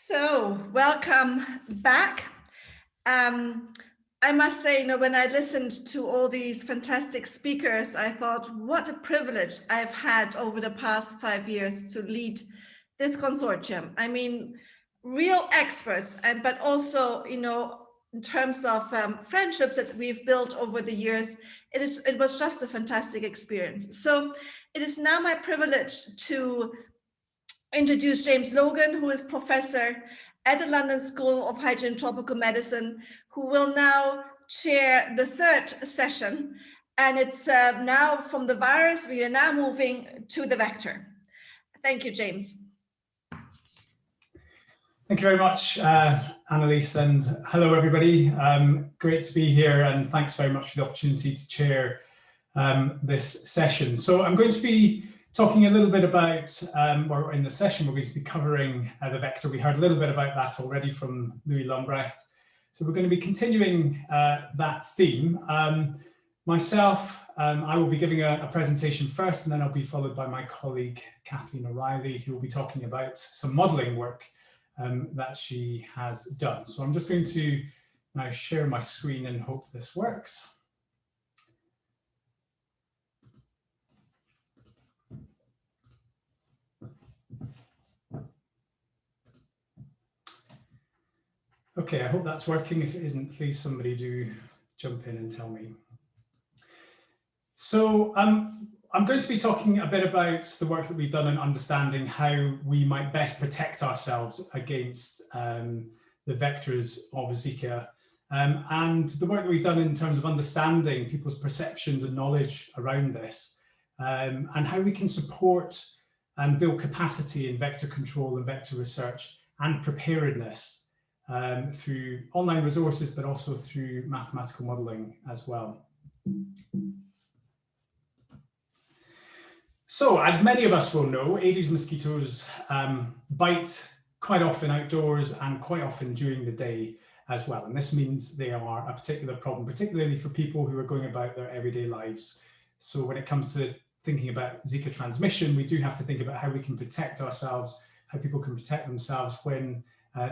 So, welcome back. I must say, when I listened to all these fantastic speakers, I thought, what a privilege I've had over the past 5 years to lead this consortium. I mean, real experts, but also, in terms of friendships that we've built over the years, it was just a fantastic experience. So it is now my privilege to introduce James Logan, who is professor at the London School of Hygiene and Tropical Medicine, who will now chair the third session. And it's now from the virus, we are now moving to the vector. Thank you, James. Thank you very much, Annalise, and hello, everybody. Great to be here, and thanks very much for the opportunity to chair this session. So I'm going to be talking a little bit about, or in the session, we're going to be covering the vector. We heard a little bit about that already from Louis Lambrecht. So we're going to be continuing that theme. Myself, I will be giving a presentation first, and then I'll be followed by my colleague, Kathleen O'Reilly, who will be talking about some modelling work that she has done. So I'm just going to now share my screen and hope this works. Okay, I hope that's working. If it isn't, please somebody do jump in and tell me. So I'm going to be talking a bit about the work that we've done in understanding how we might best protect ourselves against the vectors of Zika, and the work that we've done in terms of understanding people's perceptions and knowledge around this, and how we can support and build capacity in vector control and vector research and preparedness through online resources, but also through mathematical modelling as well. So, as many of us will know, Aedes mosquitoes bite quite often outdoors and quite often during the day as well. And this means they are a particular problem, particularly for people who are going about their everyday lives. So when it comes to thinking about Zika transmission, we do have to think about how we can protect ourselves, how people can protect themselves when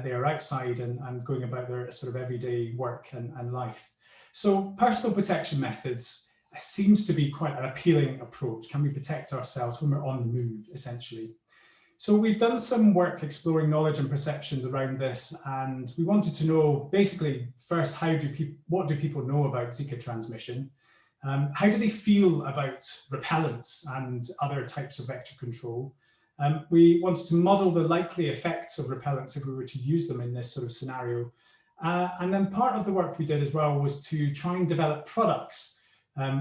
they are outside and going about their sort of everyday work and life. So personal protection methods seems to be quite an appealing approach. Can we protect ourselves when we're on the move, essentially? So we've done some work exploring knowledge and perceptions around this, and we wanted to know basically first, what do people know about Zika transmission? How do they feel about repellents and other types of vector control? We wanted to model the likely effects of repellents if we were to use them in this sort of scenario. And then part of the work we did as well was to try and develop products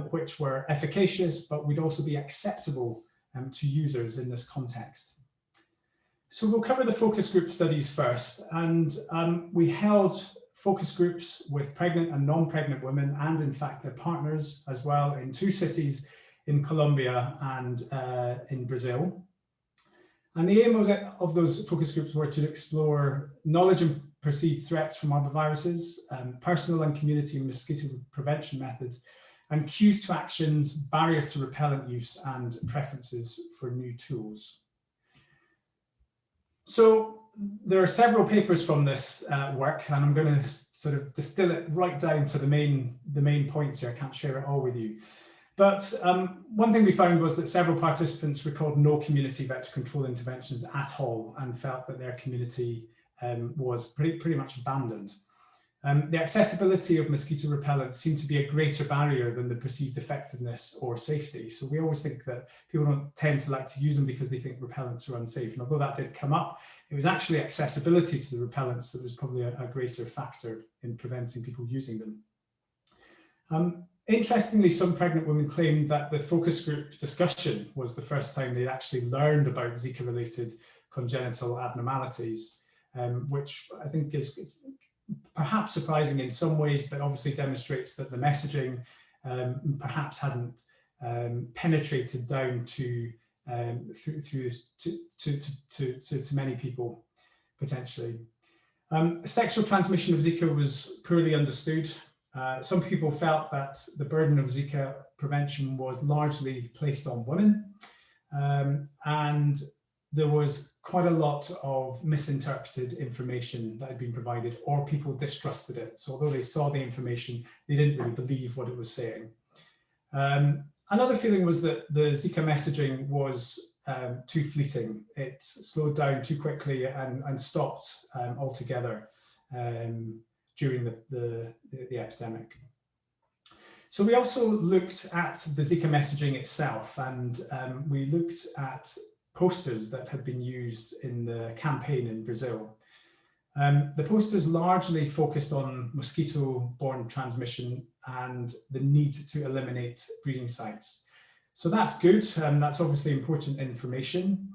which were efficacious, but would also be acceptable to users in this context. So we'll cover the focus group studies first. And we held focus groups with pregnant and non-pregnant women, and in fact their partners as well, in 2 cities in Colombia and in Brazil. And the aim of those focus groups were to explore knowledge and perceived threats from arboviruses, personal and community mosquito prevention methods, and cues to actions, barriers to repellent use, and preferences for new tools. So there are several papers from this work, and I'm going to sort of distill it right down to the main points here. I can't share it all with you. But one thing we found was that several participants recalled no community vector control interventions at all and felt that their community was pretty much abandoned. The accessibility of mosquito repellents seemed to be a greater barrier than the perceived effectiveness or safety. So we always think that people don't tend to like to use them because they think repellents are unsafe. And although that did come up, it was actually accessibility to the repellents that was probably a greater factor in preventing people using them. Interestingly, some pregnant women claimed that the focus group discussion was the first time they'd actually learned about Zika-related congenital abnormalities, which I think is perhaps surprising in some ways, but obviously demonstrates that the messaging perhaps hadn't penetrated down to many people, potentially. Sexual transmission of Zika was poorly understood. Some people felt that the burden of Zika prevention was largely placed on women, and there was quite a lot of misinterpreted information that had been provided, or people distrusted it. So although they saw the information, they didn't really believe what it was saying. Another feeling was that the Zika messaging was too fleeting. It slowed down too quickly and stopped altogether during the epidemic. So we also looked at the Zika messaging itself, and we looked at posters that had been used in the campaign in Brazil. The posters largely focused on mosquito-borne transmission and the need to eliminate breeding sites. So that's good, that's obviously important information,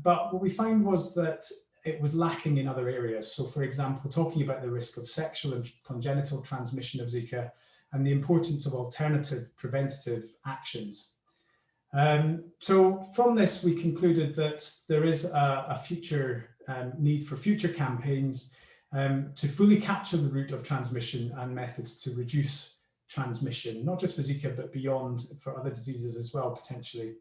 but what we found was that it was lacking in other areas. So for example, talking about the risk of sexual and congenital transmission of Zika and the importance of alternative preventative actions. So from this, we concluded that there is a future need for future campaigns to fully capture the route of transmission and methods to reduce transmission, not just for Zika, but beyond for other diseases as well, potentially.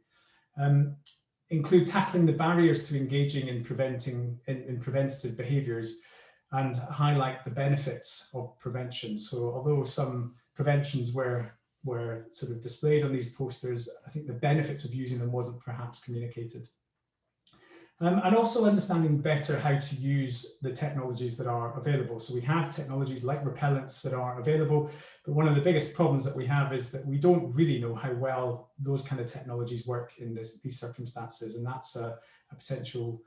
Include tackling the barriers to engaging in preventative behaviours and highlight the benefits of prevention. So although some preventions were sort of displayed on these posters, I think the benefits of using them wasn't perhaps communicated. And also understanding better how to use the technologies that are available. So we have technologies like repellents that are available, but one of the biggest problems that we have is that we don't really know how well those kind of technologies work in these circumstances. And that's a potential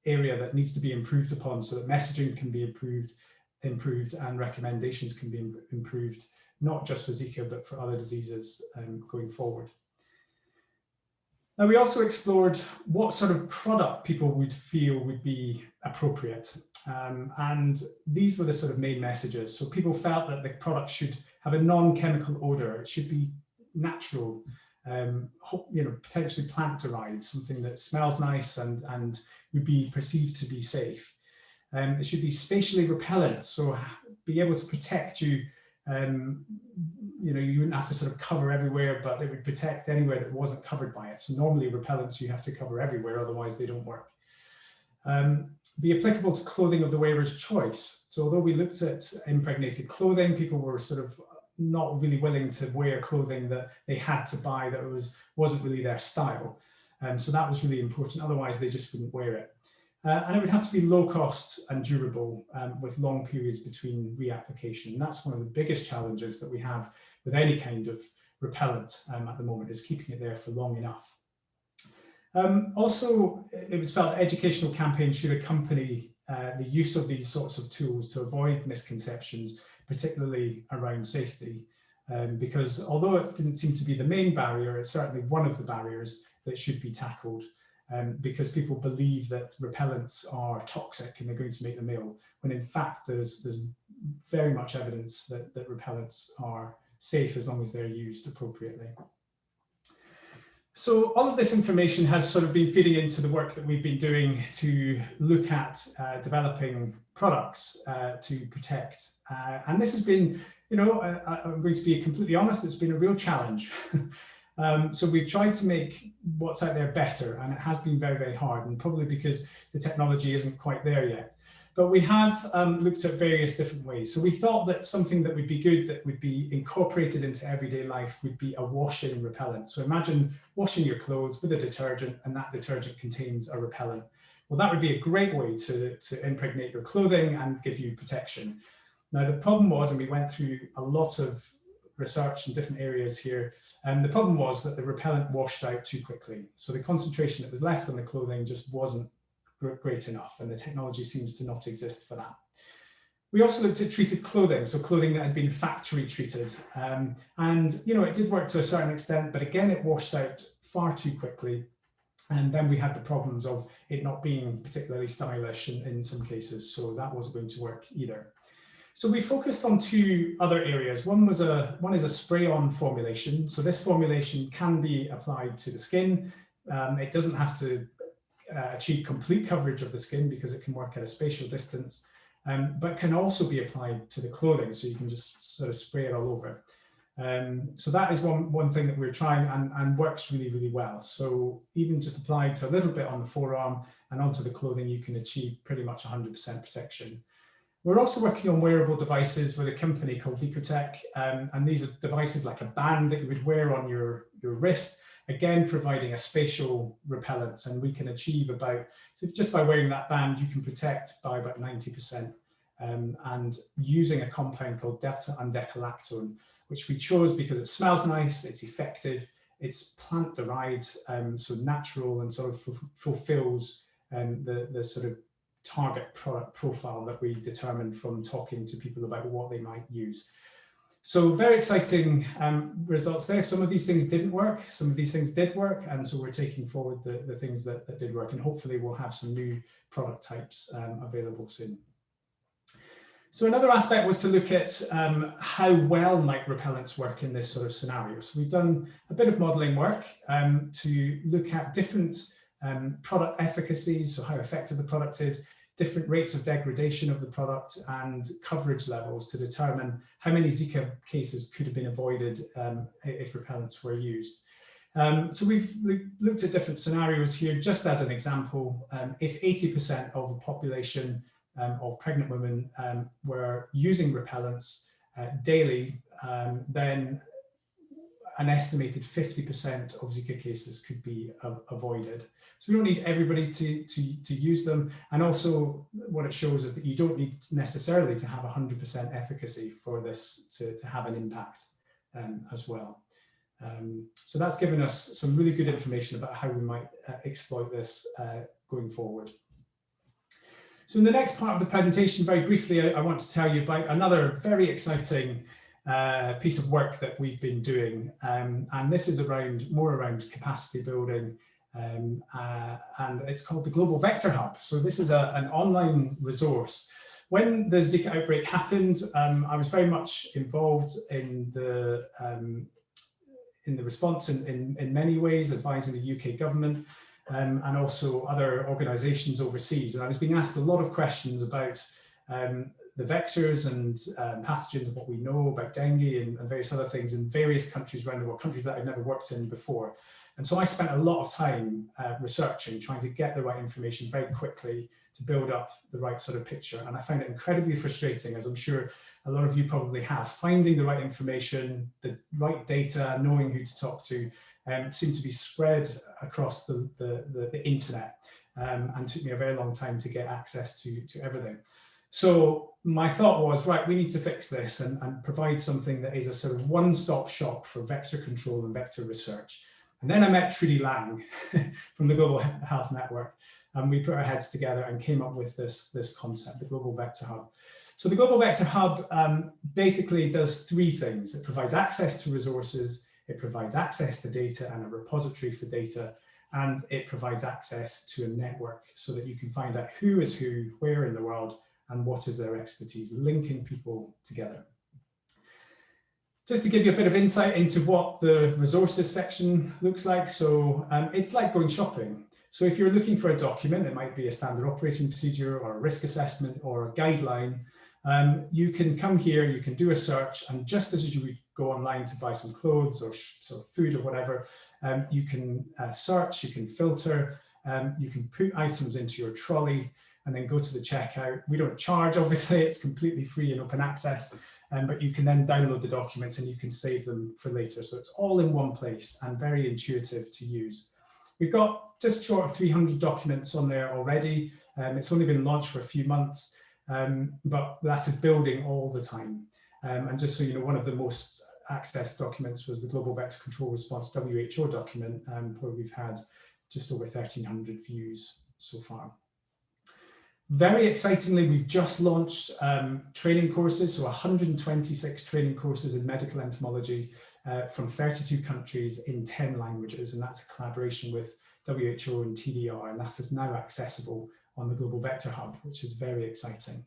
area that needs to be improved upon so that messaging can be improved and recommendations can be improved, not just for Zika, but for other diseases going forward. Now, we also explored what sort of product people would feel would be appropriate. And these were the sort of main messages. So people felt that the product should have a non-chemical odor. It should be natural, potentially plant-derived, something that smells nice and would be perceived to be safe. It should be spatially repellent, so be able to protect you. You wouldn't have to sort of cover everywhere, but it would protect anywhere that wasn't covered by it. So normally repellents you have to cover everywhere, otherwise they don't work. Be applicable to clothing of the wearer's choice. So although we looked at impregnated clothing, people were sort of not really willing to wear clothing that they had to buy that wasn't really their style. So that was really important, otherwise they just wouldn't wear it. And it would have to be low cost and durable with long periods between reapplication. And that's one of the biggest challenges that we have with any kind of repellent at the moment, is keeping it there for long enough. Also, it was felt that educational campaigns should accompany the use of these sorts of tools to avoid misconceptions, particularly around safety. Because although it didn't seem to be the main barrier, it's certainly one of the barriers that should be tackled. Because people believe that repellents are toxic and they're going to make them ill, when in fact there's very much evidence that repellents are safe as long as they're used appropriately. So all of this information has sort of been feeding into the work that we've been doing to look at developing products to protect. And this has been, I'm going to be completely honest, it's been a real challenge. So we've tried to make what's out there better, and it has been very, very hard, and probably because the technology isn't quite there yet. But we have looked at various different ways. So we thought that something that would be good, that would be incorporated into everyday life, would be a washing repellent. So imagine washing your clothes with a detergent, and that detergent contains a repellent. Well, that would be a great way to impregnate your clothing and give you protection. Now, the problem was, and we went through a lot of research in different areas here, and the problem was that the repellent washed out too quickly. So the concentration that was left on the clothing just wasn't great enough, and the technology seems to not exist for that. We also looked at treated clothing, so clothing that had been factory treated, and it did work to a certain extent, but again it washed out far too quickly, and then we had the problems of it not being particularly stylish in some cases, so that wasn't going to work either. So we focused on two other areas. One is a spray-on formulation. So this formulation can be applied to the skin. It doesn't have to achieve complete coverage of the skin because it can work at a spatial distance, but can also be applied to the clothing. So you can just sort of spray it all over. So that is one thing that we're trying and works really, really well. So even just applied to a little bit on the forearm and onto the clothing, you can achieve pretty much 100% protection. We're also working on wearable devices with a company called Vicotech, and these are devices like a band that you would wear on your wrist, again providing a spatial repellent, and we can achieve about, so just by wearing that band you can protect by about 90%, and using a compound called delta-undecalactone, which we chose because it smells nice, it's effective, it's plant-derived, so natural, and sort of fulfills the sort of target product profile that we determined from talking to people about what they might use. So very exciting results there. Some of these things didn't work, some of these things did work, and so we're taking forward the things that did work, and hopefully we'll have some new product types available soon. So another aspect was to look at how well might repellents work in this sort of scenario. So we've done a bit of modeling work to look at different product efficacies, so how effective the product is, different rates of degradation of the product, and coverage levels to determine how many Zika cases could have been avoided if repellents were used. So we've looked at different scenarios here, just as an example. If 80% of the population of pregnant women were using repellents daily, then an estimated 50% of Zika cases could be avoided. So we don't need everybody to use them. And also what it shows is that you don't need necessarily to have 100% efficacy for this to have an impact as well. So that's given us some really good information about how we might exploit this going forward. So in the next part of the presentation, very briefly, I want to tell you about another very exciting piece of work that we've been doing, and this is more around capacity building, and it's called the Global Vector Hub. So this is an online resource. When the Zika outbreak happened, I was very much involved in the response in many ways, advising the UK government and also other organisations overseas. And I was being asked a lot of questions about the vectors and pathogens and what we know about dengue and various other things in various countries around the world, countries that I've never worked in before. And so I spent a lot of time researching, trying to get the right information very quickly to build up the right sort of picture. And I found it incredibly frustrating, as I'm sure a lot of you probably have, finding the right information, the right data, knowing who to talk to, seemed to be spread across the internet, and took me a very long time to get access to everything. So my thought was, right, we need to fix this and provide something that is a sort of one-stop shop for vector control and vector research. And then I met Trudy Lang from the Global Health Network, and we put our heads together and came up with this concept, the Global Vector Hub. So the Global Vector Hub basically does three things. It provides access to resources, it provides access to data and a repository for data, and it provides access to a network so that you can find out who is who, where in the world, and what is their expertise, linking people together. Just to give you a bit of insight into what the resources section looks like. So it's like going shopping. So if you're looking for a document, it might be a standard operating procedure or a risk assessment or a guideline. You can come here, you can do a search, and just as you would go online to buy some clothes or sort of food or whatever, you can search, you can filter, you can put items into your trolley and then go to the checkout. We don't charge, obviously, it's completely free and open access, but you can then download the documents and you can save them for later. So it's all in one place and very intuitive to use. We've got just short of 300 documents on there already. It's only been launched for a few months, but that is building all the time. And just so you know, one of the most accessed documents was the Global Vector Control Response WHO document, where we've had just over 1,300 views so far. Very excitingly, we've just launched training courses, so 126 training courses in medical entomology from 32 countries in 10 languages, and that's a collaboration with WHO and TDR, and that is now accessible on the Global Vector Hub, which is very exciting.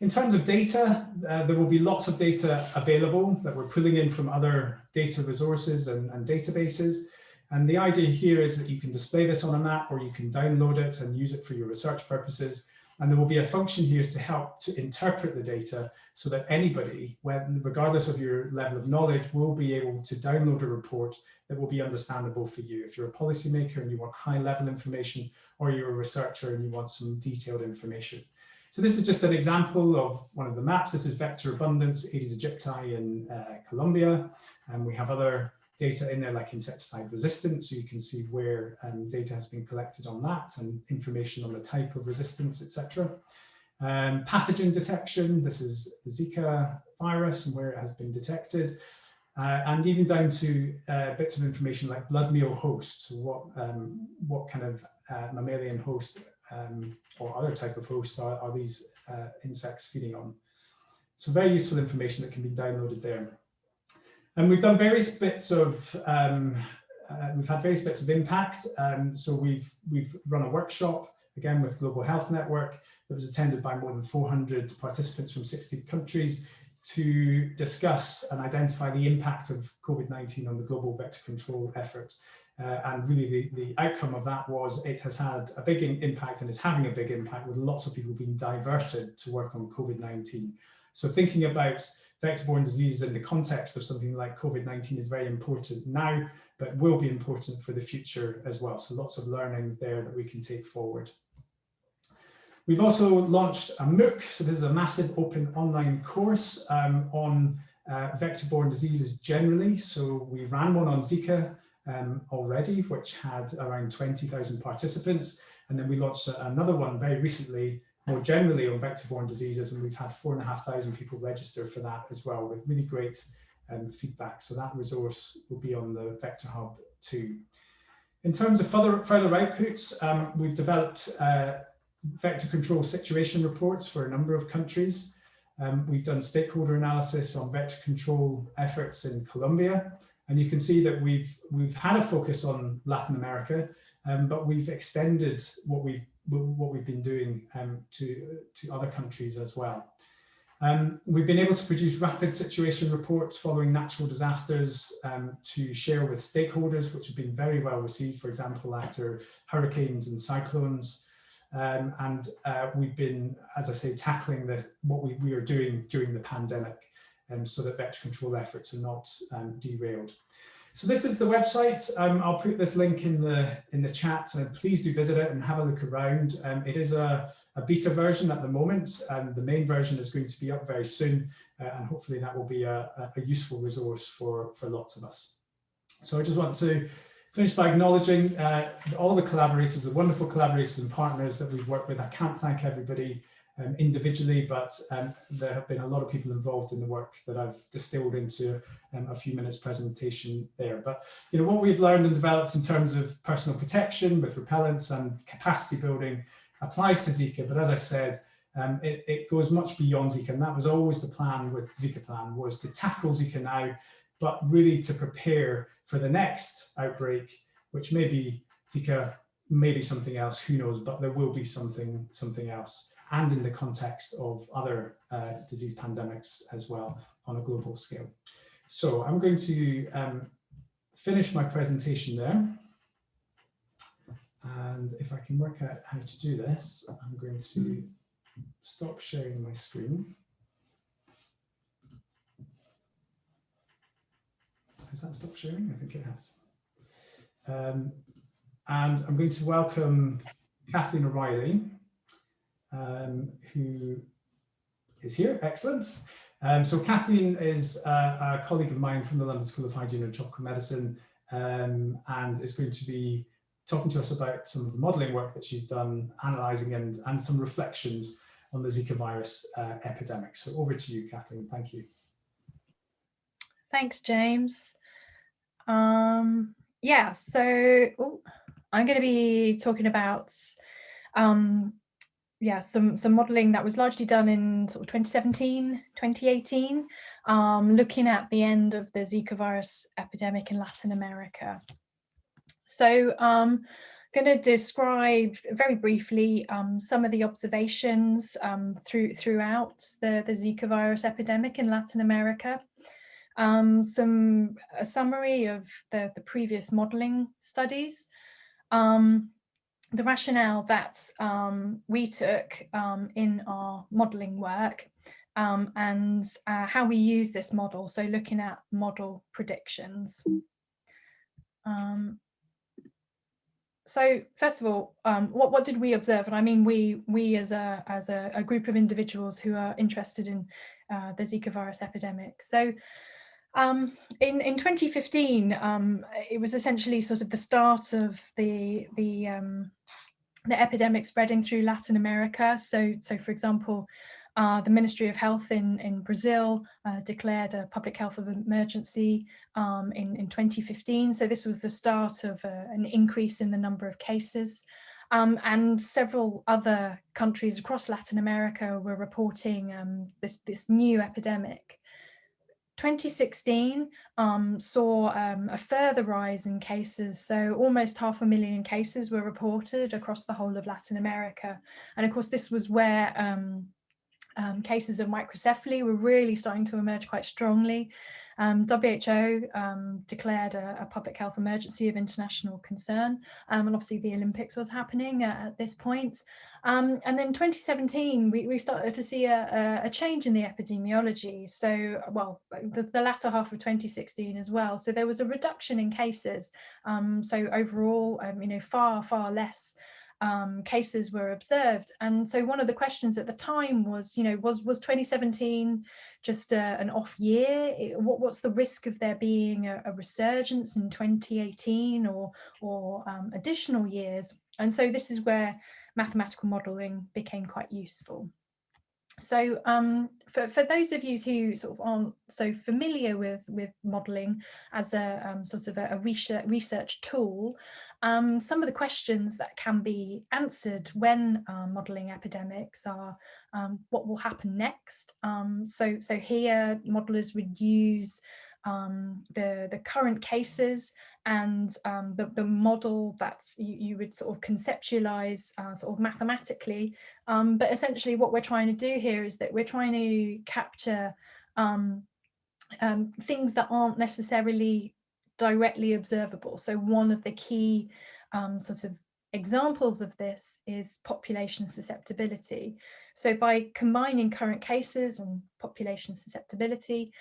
In terms of data, there will be lots of data available that we're pulling in from other data resources and databases. And the idea here is that you can display this on a map, or you can download it and use it for your research purposes. And there will be a function here to help to interpret the data so that anybody, regardless of your level of knowledge, will be able to download a report that will be understandable for you. If you're a policymaker and you want high level information, or you're a researcher and you want some detailed information. So this is just an example of one of the maps. This is vector abundance, Aedes aegypti in Colombia. And we have other data in there like insecticide resistance, so you can see where data has been collected on that and information on the type of resistance, etc. Pathogen detection, this is the Zika virus and where it has been detected. And even down to bits of information like bloodmeal hosts, so what kind of mammalian host or other type of hosts are these insects feeding on. So very useful information that can be downloaded there. And we've done various bits of, we've had various bits of impact. So we've run a workshop, again with Global Health Network, that was attended by more than 400 participants from 60 countries to discuss and identify the impact of COVID-19 on the global vector control effort. And really the outcome of that was it has had a big impact and is having a big impact with lots of people being diverted to work on COVID-19. So thinking about vector-borne disease in the context of something like COVID-19 is very important now, but will be important for the future as well. So lots of learnings there that we can take forward. We've also launched a MOOC. So this is a massive open online course on vector-borne diseases generally. So we ran one on Zika already, which had around 20,000 participants. And then we launched another one very recently, more generally on vector-borne diseases, and we've had 4,500 people register for that as well, with really great feedback. So that resource will be on the Vector Hub too. In terms of further outputs, we've developed vector control situation reports for a number of countries. We've done stakeholder analysis on vector control efforts in Colombia, and you can see that we've had a focus on Latin America, but we've extended what we've been doing to other countries as well. We've been able to produce rapid situation reports following natural disasters to share with stakeholders, which have been very well received, for example, after hurricanes and cyclones. We've been, as I say, tackling what we are doing during the pandemic so that vector control efforts are not derailed. So this is the website. I'll put this link in the chat. Please do visit it and have a look around. It is a beta version at the moment, and the main version is going to be up very soon, and hopefully that will be a useful resource for lots of us. So I just want to finish by acknowledging all the collaborators, the wonderful collaborators and partners that we've worked with. I can't thank everybody individually, but there have been a lot of people involved in the work that I've distilled into a few minutes presentation there. But what we've learned and developed in terms of personal protection with repellents and capacity building applies to Zika. But as I said, it goes much beyond Zika, and that was always the plan with Zika Plan, was to tackle Zika now, but really to prepare for the next outbreak, which may be Zika, maybe something else, who knows, but there will be something else, and in the context of other disease pandemics as well on a global scale. So I'm going to finish my presentation there. And if I can work out how to do this, I'm going to stop sharing my screen. Has that stopped sharing? I think it has. And I'm going to welcome Kathleen O'Reilly, who is here. Excellent. So Kathleen is a colleague of mine from the London School of Hygiene and Tropical Medicine, and is going to be talking to us about some of the modelling work that she's done, analysing and some reflections on the Zika virus epidemic. So over to you, Kathleen. Thank you. Thanks, James. Yeah, so I'm going to be talking about some modelling that was largely done in sort of 2017, 2018, looking at the end of the Zika virus epidemic in Latin America. So I'm going to describe very briefly some of the observations throughout the Zika virus epidemic in Latin America. A summary of the previous modelling studies, the rationale that we took in our modelling work and how we use this model. So looking at model predictions. So first of all, what did we observe? And I mean, we as a group of individuals who are interested in the Zika virus epidemic. So in 2015, it was essentially sort of the start of the epidemic spreading through Latin America. So for example, the Ministry of Health in Brazil declared a public health emergency in 2015. So this was the start of an increase in the number of cases. And several other countries across Latin America were reporting this new epidemic. 2016 saw a further rise in cases, so almost 500,000 cases were reported across the whole of Latin America. And of course, this was where cases of microcephaly were really starting to emerge quite strongly. WHO declared a public health emergency of international concern, and obviously the Olympics was happening at this point. And then 2017, we started to see a change in the epidemiology. So, well, the latter half of 2016 as well. So there was a reduction in cases. So overall, far less cases were observed. And so one of the questions at the time was, was 2017 just an off year? What's the risk of there being a resurgence in 2018 or additional years? And so this is where mathematical modelling became quite useful. So for those of you who sort of aren't so familiar with modelling as a sort of a research tool, some of the questions that can be answered when modelling epidemics are what will happen next. So here modellers would use the current cases and the model that you would sort of conceptualize sort of mathematically. But essentially what we're trying to do here is that we're trying to capture things that aren't necessarily directly observable. So one of the key sort of examples of this is population susceptibility. So by combining current cases and population susceptibility,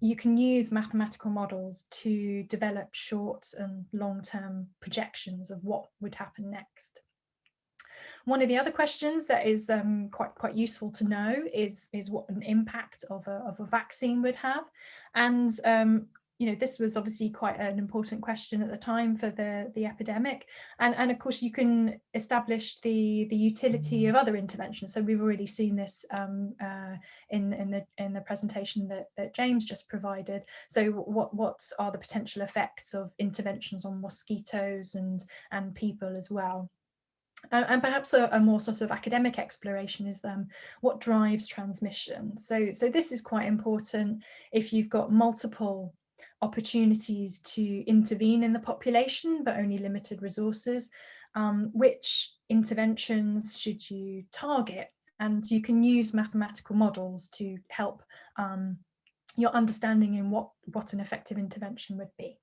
you can use mathematical models to develop short and long-term projections of what would happen next. One of the other questions that is quite useful to know is what an impact of a vaccine would have. And this was obviously quite an important question at the time for the epidemic. And of course, you can establish the utility of other interventions. So we've already seen this in the presentation that James just provided. So what are the potential effects of interventions on mosquitoes and people as well? And perhaps a more sort of academic exploration is what drives transmission. So this is quite important if you've got multiple opportunities to intervene in the population, but only limited resources. Which interventions should you target? And you can use mathematical models to help your understanding in what an effective intervention would be.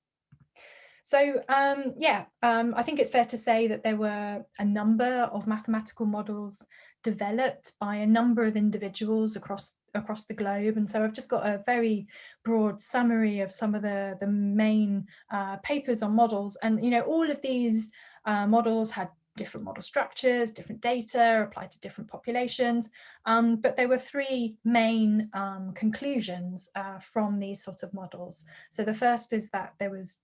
So I think it's fair to say that there were a number of mathematical models developed by a number of individuals across the globe. And so I've just got a very broad summary of some of the main papers on models. And, all of these models had different model structures, different data applied to different populations. But there were three main conclusions from these sort of models. So the first is that there was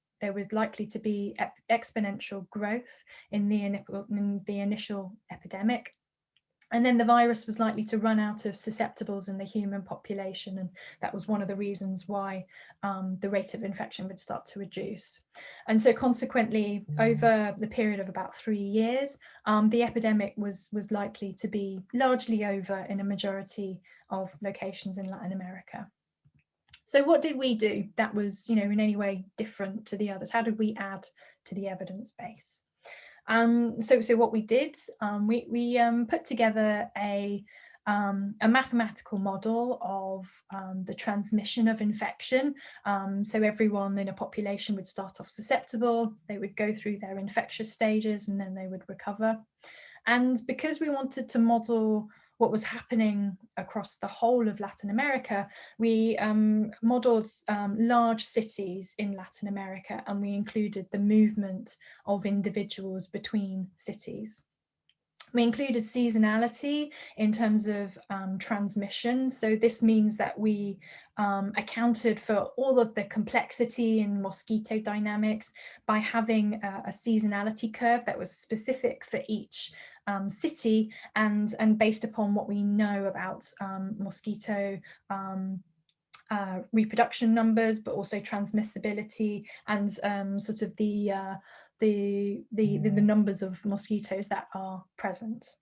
likely to be exponential growth in the initial epidemic. And then the virus was likely to run out of susceptibles in the human population. And that was one of the reasons why the rate of infection would start to reduce. And so consequently, over the period of about 3 years, the epidemic was likely to be largely over in a majority of locations in Latin America. So what did we do that was, in any way different to the others? How did we add to the evidence base? So what we did, we put together a a mathematical model of the transmission of infection. So everyone in a population would start off susceptible, they would go through their infectious stages, and then they would recover. And because we wanted to model what was happening across the whole of Latin America, we modeled large cities in Latin America, and we included the movement of individuals between cities. We included seasonality in terms of transmission. So this means that we accounted for all of the complexity in mosquito dynamics by having a seasonality curve that was specific for each city, and based upon what we know about mosquito reproduction numbers, but also transmissibility and sort of the numbers of mosquitoes that are present.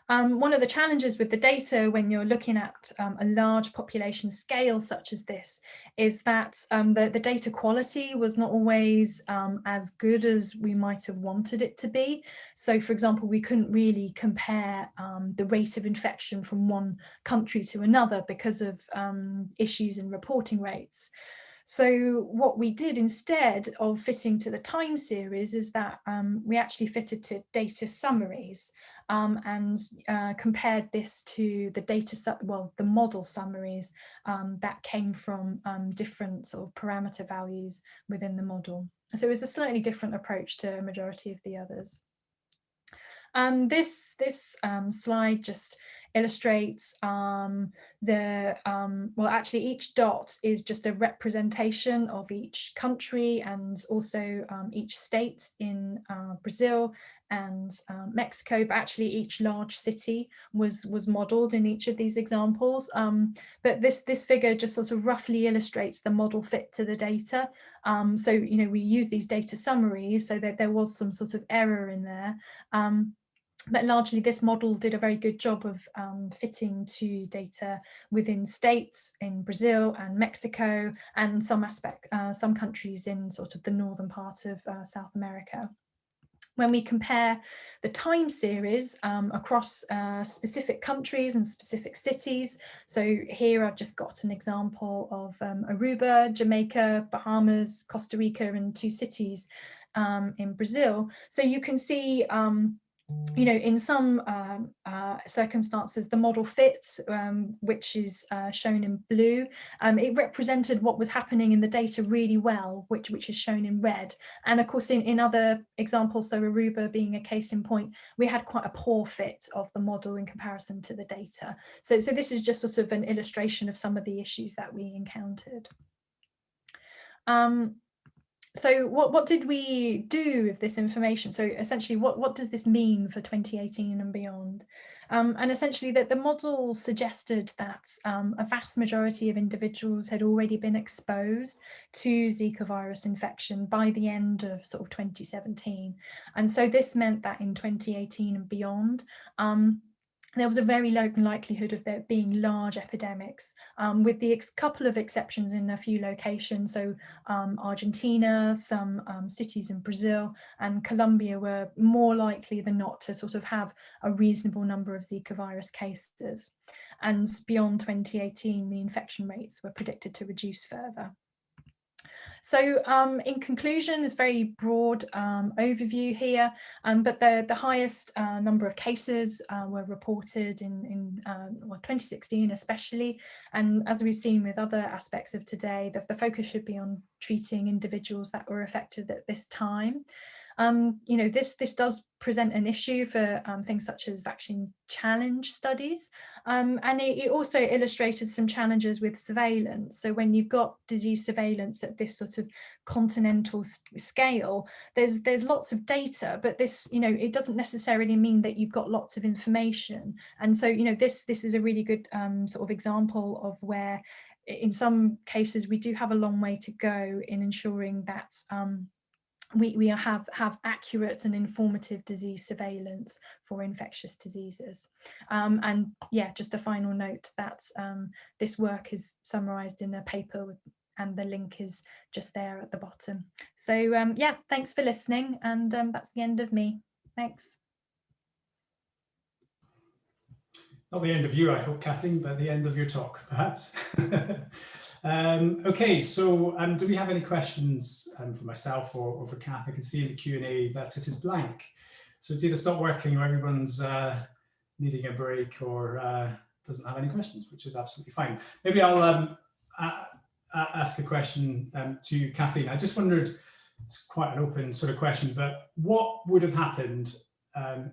One of the challenges with the data when you're looking at a large population scale such as this is that the data quality was not always as good as we might have wanted it to be. So, for example, we couldn't really compare the rate of infection from one country to another because of issues in reporting rates. So what we did instead of fitting to the time series is that we actually fitted to data summaries and compared this to the the model summaries that came from different sort of parameter values within the model. So it was a slightly different approach to a majority of the others. This slide just illustrates well, actually each dot is just a representation of each country and also each state in Brazil and Mexico, but actually each large city was modeled in each of these examples. But this figure just sort of roughly illustrates the model fit to the data. So, you know, we use these data summaries so that there was some sort of error in there. But largely this model did a very good job of fitting to data within states in Brazil and Mexico and some countries in sort of the northern part of South America. When we compare the time series across specific countries and specific cities, so here I've just got an example of Aruba, Jamaica, Bahamas, Costa Rica, and 2 cities in Brazil. So you can see you know, in some circumstances, the model fits, which is shown in blue. It represented what was happening in the data really well, which is shown in red. And of course, in other examples, so Aruba being a case in point, we had quite a poor fit of the model in comparison to the data. So this is just sort of an illustration of some of the issues that we encountered. So what did we do with this information? So essentially, what does this mean for 2018 and beyond? And essentially that the model suggested that a vast majority of individuals had already been exposed to Zika virus infection by the end of sort of 2017. And so this meant that in 2018 and beyond, there was a very low likelihood of there being large epidemics, with the couple of exceptions in a few locations. So Argentina, some cities in Brazil and Colombia were more likely than not to sort of have a reasonable number of Zika virus cases. And beyond 2018, the infection rates were predicted to reduce further. So in conclusion, it's a very broad overview here, but the highest number of cases were reported in 2016 especially. And as we've seen with other aspects of today, the focus should be on treating individuals that were affected at this time. You know, this does present an issue for things such as vaccine challenge studies, and it also illustrated some challenges with surveillance. So when you've got disease surveillance at this sort of continental scale, there's lots of data, but this, you know, it doesn't necessarily mean that you've got lots of information. And so, you know, this is a really good sort of example of where in some cases we do have a long way to go in ensuring that we have accurate and informative disease surveillance for infectious diseases. And yeah, just a final note that this work is summarised in a paper and the link is just there at the bottom. So yeah, thanks for listening, and that's the end of me. Thanks. Not the end of you, I hope, Kathleen, but the end of your talk, perhaps. Okay, so do we have any questions for myself or for Kath? I can see in the Q&A that it is blank. So it's either stopped working or everyone's needing a break or doesn't have any questions, which is absolutely fine. Maybe I'll ask a question to Kathleen. I just wondered, it's quite an open sort of question, but what would have happened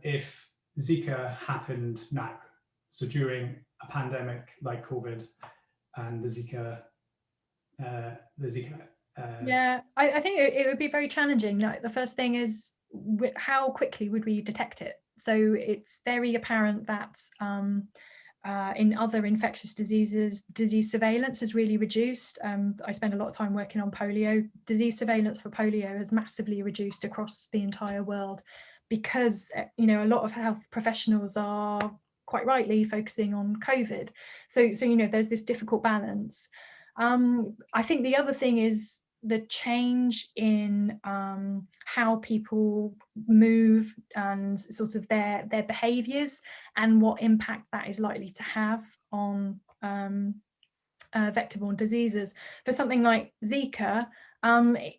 if Zika happened now? So during a pandemic like COVID and the Zika. Yeah, I think it would be very challenging. Like, the first thing is, how quickly would we detect it? So it's very apparent that in other infectious diseases, disease surveillance has really reduced. I spend a lot of time working on polio. Disease surveillance for polio has massively reduced across the entire world because, you know, a lot of health professionals are quite rightly focusing on COVID. So you know, there's this difficult balance. I think the other thing is the change in how people move and sort of their behaviours and what impact that is likely to have on vector-borne diseases. For something like Zika,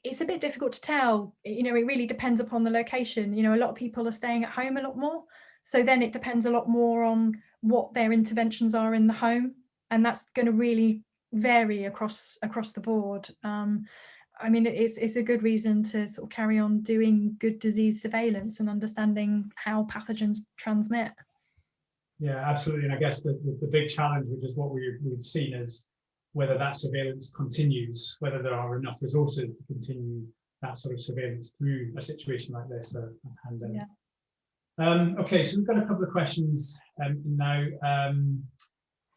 it's a bit difficult to tell. You know, it really depends upon the location. You know, a lot of people are staying at home a lot more. So then it depends a lot more on what their interventions are in the home. And that's going to really vary across the board. I mean, it's a good reason to sort of carry on doing good disease surveillance and understanding how pathogens transmit. Yeah, absolutely. And I guess the big challenge, which is what we've seen, is whether that surveillance continues, whether there are enough resources to continue that sort of surveillance through a situation like this, a pandemic. Yeah. Okay, so we've got a couple of questions now.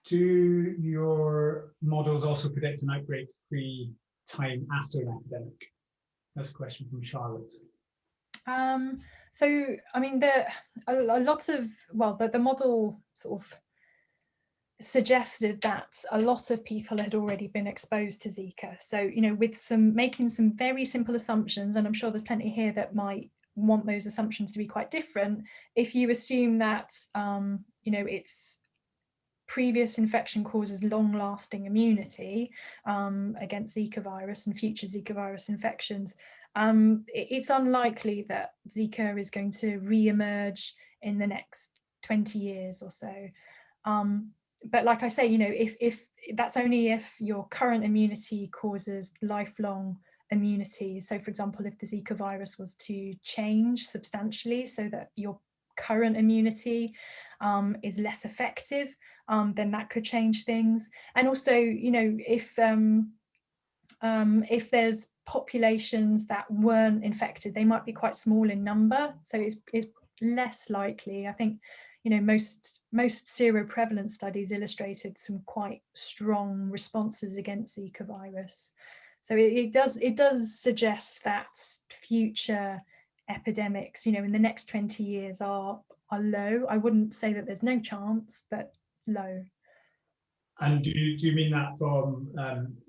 Do your models also predict an outbreak-free time after an epidemic? That's a question from Charlotte. So, I mean, a lot of, well, the model sort of suggested that a lot of people had already been exposed to Zika. So, you know, with making some very simple assumptions, and I'm sure there's plenty here that might want those assumptions to be quite different. If you assume that, you know, it's previous infection causes long-lasting immunity against Zika virus and future Zika virus infections, it's unlikely that Zika is going to re-emerge in the next 20 years or so. But like I say, you know, if that's only if your current immunity causes lifelong immunity. So, for example, if the Zika virus was to change substantially so that your current immunity is less effective, then that could change things. And also, you know, if there's populations that weren't infected, they might be quite small in number, so it's less likely. I think, you know, most seroprevalence studies illustrated some quite strong responses against Zika virus. So it does suggest that future epidemics, you know, in the next 20 years are low. I wouldn't say that there's no chance, but low. And do you mean that from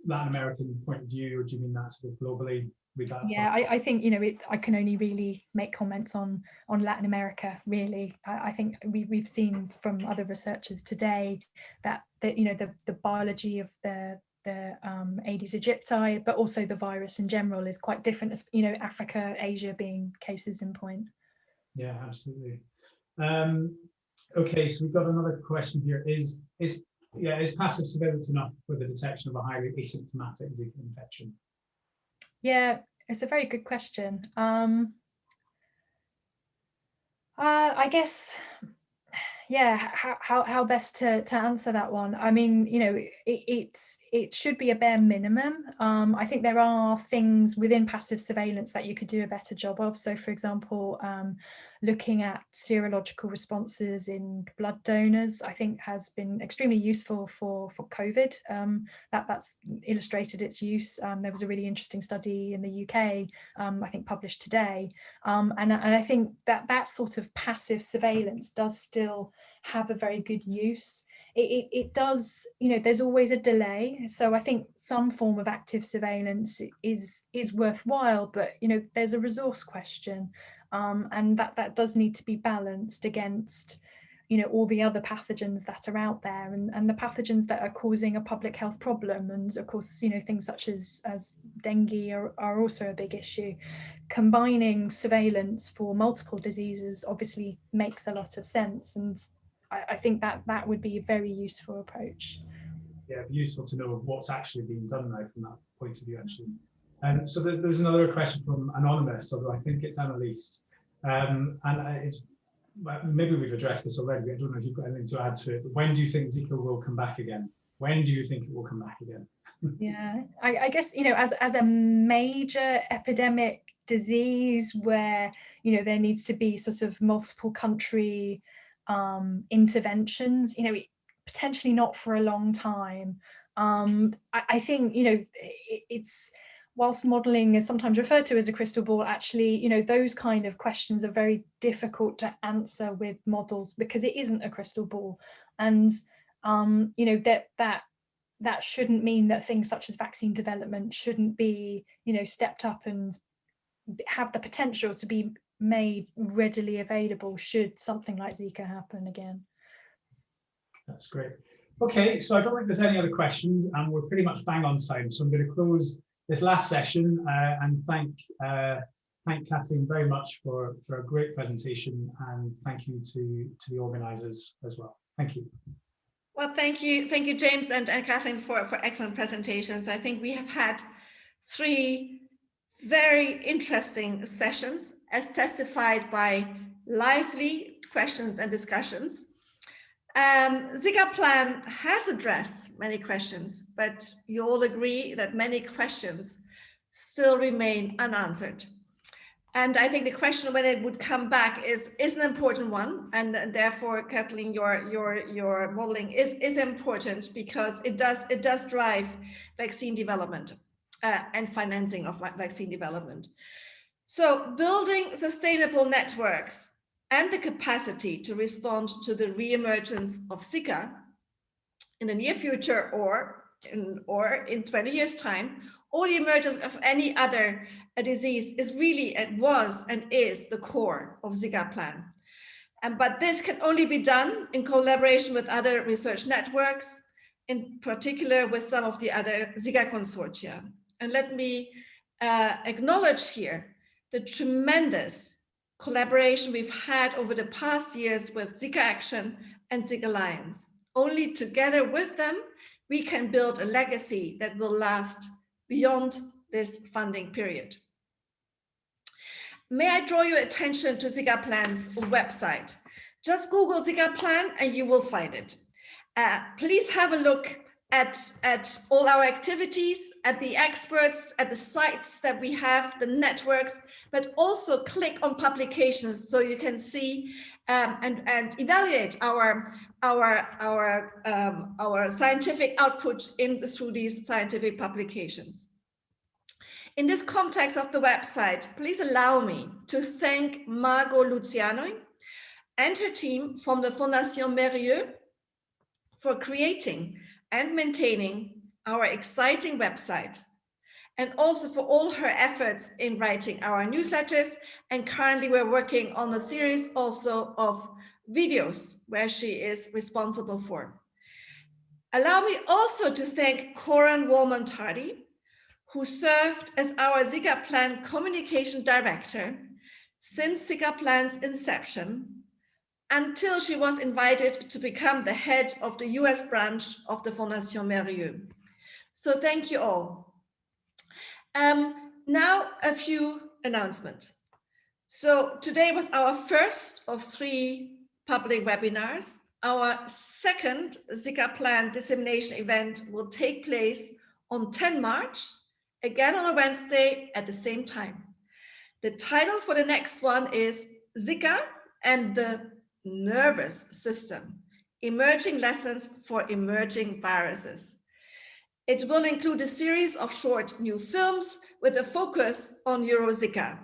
Latin American point of view, or do you mean that sort of globally? With that? Yeah, I think, you know, I can only really make comments on Latin America, really. I think we've seen from other researchers today that you know, the biology of the Aedes aegypti, but also the virus in general, is quite different, as, you know, Africa, Asia being cases in point. Yeah, absolutely. Okay, so we've got another question here. Is passive surveillance enough for the detection of a highly asymptomatic Zika infection? Yeah, it's a very good question. I guess, yeah, how best to answer that one? I mean, you know, it should be a bare minimum. I think there are things within passive surveillance that you could do a better job of. So, for example, looking at serological responses in blood donors, I think has been extremely useful for COVID. That's illustrated its use. There was a really interesting study in the UK, I think published today, and I think that sort of passive surveillance does still have a very good use. It does, you know, there's always a delay, so I think some form of active surveillance is worthwhile, but, you know, there's a resource question, and that does need to be balanced against all the other pathogens that are out there, and the pathogens that are causing a public health problem. And of course, things such as dengue are also a big issue. Combining surveillance for multiple diseases obviously makes a lot of sense, and I think that would be a very useful approach. Yeah, it'd be useful to know what's actually being done now from that point of view, actually. So there's another question from Anonymous, although I think it's Annalise. And it's, maybe we've addressed this already. I don't know if you've got anything to add to it, but when do you think Zika will come back again? When do you think it will come back again? Yeah, I guess, as a major epidemic disease where, there needs to be sort of multiple country interventions, potentially not for a long time. I think, it's, whilst modelling is sometimes referred to as a crystal ball, actually, those kind of questions are very difficult to answer with models because it isn't a crystal ball. And, that shouldn't mean that things such as vaccine development shouldn't be, stepped up and have the potential to be made readily available should something like Zika happen again. That's great. Okay, so I don't think there's any other questions, and we're pretty much bang on time. So I'm going to close this last session and thank Kathleen very much for a great presentation, and thank you to the organisers as well. Thank you. Well, thank you, James and Kathleen for excellent presentations. I think we have had 3 very interesting sessions, as testified by lively questions and discussions. Zika plan has addressed many questions, but you all agree that many questions still remain unanswered. And I think the question when it would come back is an important one, and therefore, Kathleen, your modeling is important because it does drive vaccine development and financing of vaccine development. So building sustainable networks and the capacity to respond to the re-emergence of Zika in the near future or in 20 years' time, or the emergence of any other disease is really, it was and is the core of Zika plan. But this can only be done in collaboration with other research networks, in particular with some of the other Zika consortia. And let me acknowledge here the tremendous collaboration we've had over the past years with Zika Action and Zika Alliance. Only together with them, we can build a legacy that will last beyond this funding period. May I draw your attention to Zika Plan's website? Just Google Zika Plan and you will find it. Please have a look at all our activities, at the experts, at the sites that we have, the networks, but also click on publications so you can see and evaluate our scientific output through these scientific publications. In this context of the website, please allow me to thank Margot Luciano and her team from the Fondation Mérieux for creating and maintaining our exciting website, and also for all her efforts in writing our newsletters. And currently we're working on a series also of videos where she is responsible for. Allow me also to thank Coran Woolman-Tardy, who served as our Zika Plan Communication Director since Zika Plan's inception, until she was invited to become the head of the US branch of the Fondation Mérieux. So thank you all. Now a few announcements. So today was our first of 3 public webinars. Our second Zika Plan dissemination event will take place on 10 March, again on a Wednesday at the same time. The title for the next one is Zika and the Nervous System, Emerging Lessons for Emerging Viruses. It will include a series of short new films with a focus on EuroZika.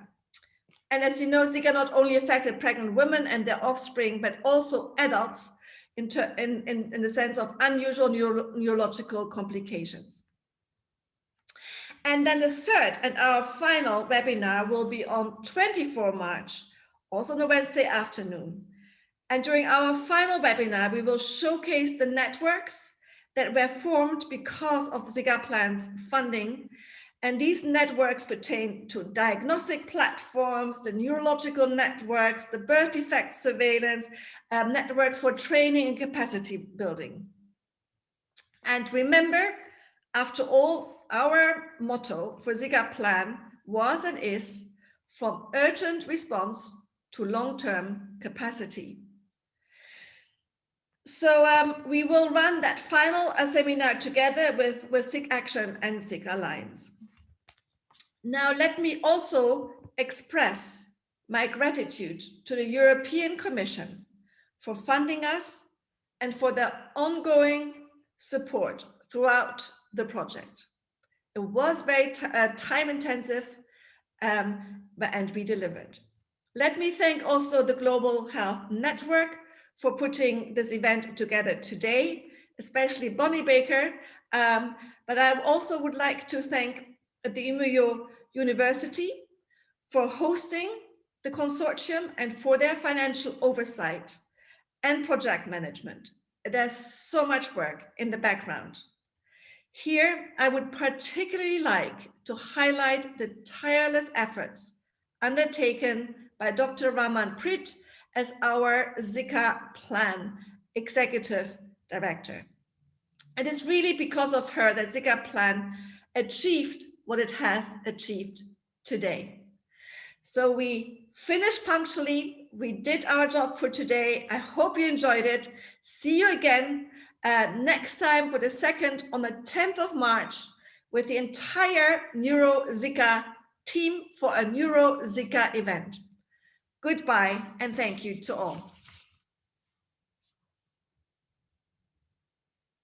And as you know, Zika not only affected pregnant women and their offspring, but also adults in the sense of unusual neurological complications. And then the third and our final webinar will be on 24 March, also on a Wednesday afternoon. And during our final webinar, we will showcase the networks that were formed because of Zika Plan's funding. And these networks pertain to diagnostic platforms, the neurological networks, the birth defect surveillance, networks for training and capacity building. And remember, after all, our motto for Zika Plan was and is from urgent response to long-term capacity. So we will run that final seminar together with Zika Action and Zika Alliance. Now, let me also express my gratitude to the European Commission for funding us and for the ongoing support throughout the project. It was very time intensive, and we delivered. Let me thank also the Global Health Network for putting this event together today, especially Bonnie Baker. But I also would like to thank the Umeå University for hosting the consortium and for their financial oversight and project management. There's so much work in the background. Here, I would particularly like to highlight the tireless efforts undertaken by Dr. Raman Prit as our Zika Plan Executive Director. It is really because of her that Zika Plan achieved what it has achieved today. So we finished punctually. We did our job for today. I hope you enjoyed it. See you again next time for the second on the 10th of March with the entire Neuro Zika team for a Neuro Zika event. Goodbye and thank you to all.